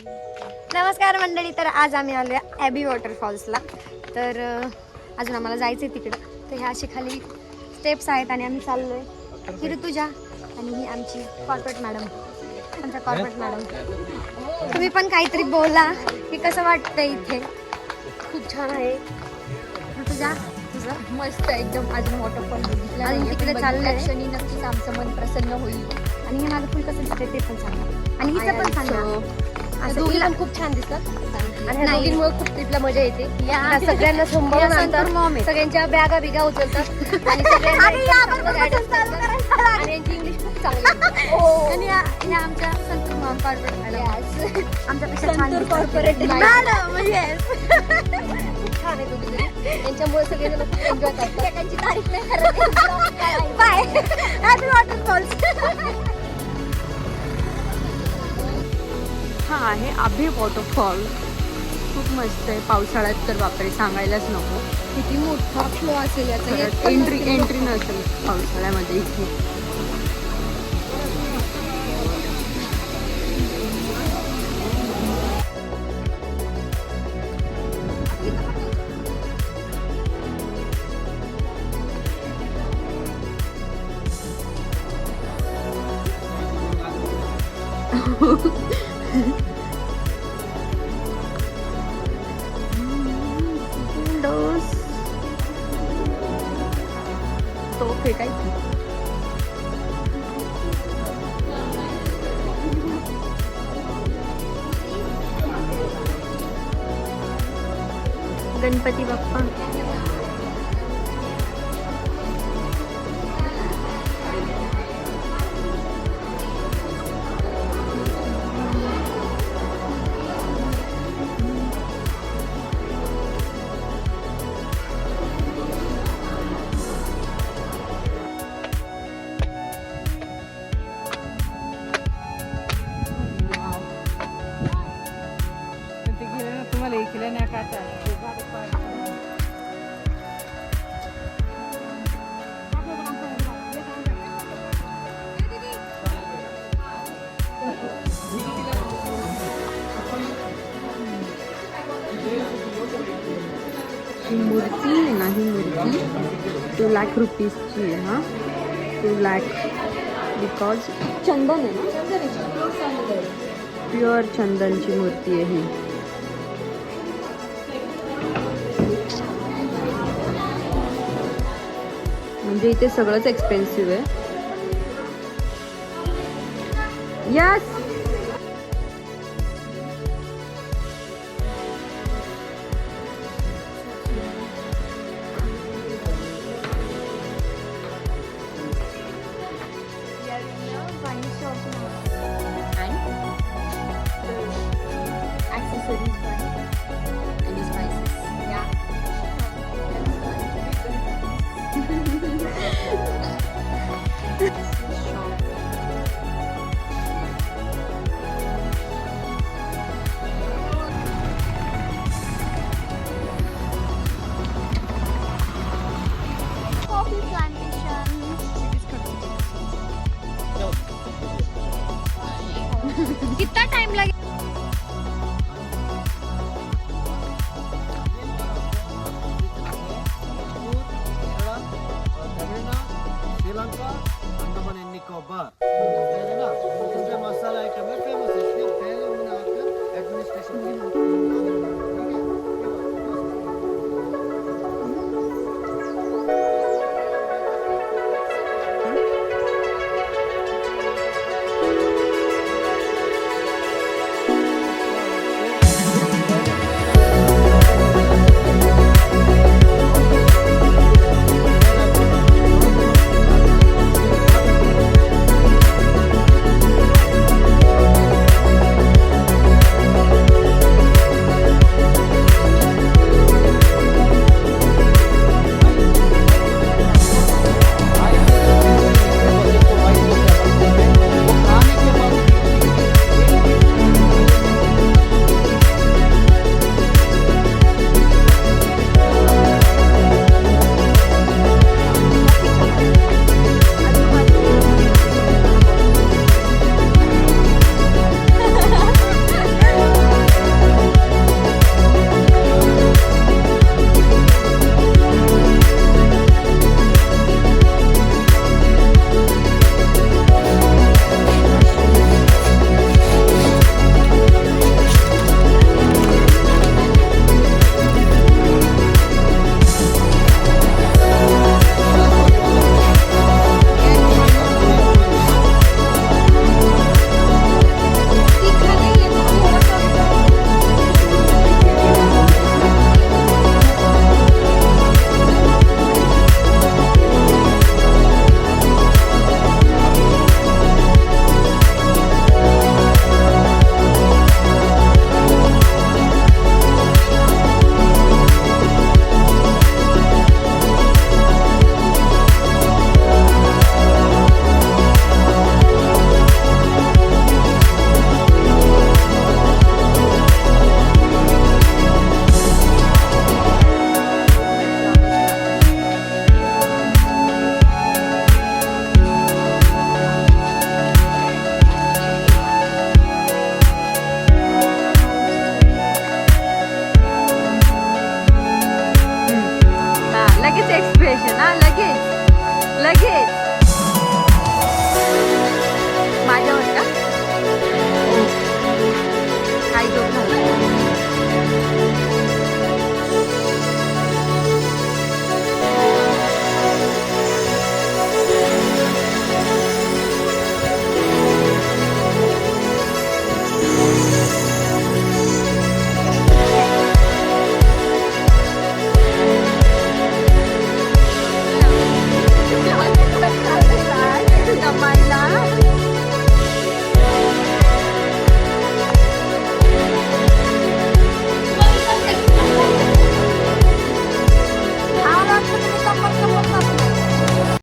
नमस्कार मंडळी. तर आज आम्ही आलो ॲबी वॉटरफॉल्सला. तर अजून आम्हाला जायचं आहे तिकडं. तर ह्या अशी खाली स्टेप्स आहेत आणि आम्ही चाललो आहे. ही ऋतुजा आणि ही आमची कॉर्पोरेट मॅडम, आमच्या कॉर्पोरेट मॅडम. तुम्ही पण काहीतरी बोला की कसं वाटतं इथे. खूप छान आहे. ऋतुजा तुझं? मस्त एकदम. अजून वॉटरफॉल बघितला अजून तिकडे चाललंय. क्षणी नक्कीच आमचं मन प्रसन्न होईल. आणि हे माझं फुल कसं दिसतंय ते पण सांगा. आणि हिचं पण सांगा. असं दोघी हिला पण खूप छान दिसतात आणि ह्या नाही. दोघींमुळे खूप ट्रिपला मजा येते. या सगळ्यांना सांभाळून आणतात, सगळ्यांच्या बॅगा बिगा उचलतात आणि सगळ्यांना चांगलं guidance करतात. आणि यांची इंग्लिश खूप चांगली आहे. आणि ह्या आमच्या संतूर मॉम कॉर्पोरेट मॅडम. आमच्यापेक्षा छान संतूर दिसतात. corporate madam, yes. खूप छान आहे दोघी जणी. यांच्यामुळे सगळेजण खूप एन्जॉय करतात. एकांची तारीफ नाही करत. बाय. Happy waterfalls. हा आहे आबे वॉटरफॉल. खूप मस्त आहे. पावसाळ्यात तर बापरे सांगायलाच नको. किती मोठा फ्लो असेल याचा. एंट्री नसेल पावसाळ्यामध्ये इथे. तो फेकायची. गणपती बाप्पा. तुम्हाला ऐकलं नाही का? ही मूर्ती आहे ना, ही मूर्ती 2 लाख रुपीजची आहे. हा 2 लाख. बिकॉज चंदन आहे ना, प्युअर चंदनची मूर्ती आहे ही. म्हणजे इथे सगळंच एक्सपेन्सिव्ह आहे. Yes. Accessories but any spices. Yeah. Coffee plantation. कितना टाइम लगे? श्रीलंका, अंडमान एंड निकोबार. मसाला आइटम है फेमस है. इसलिए पहले उन्होंने आकर एडमिनिस्ट्रेशन की. Price of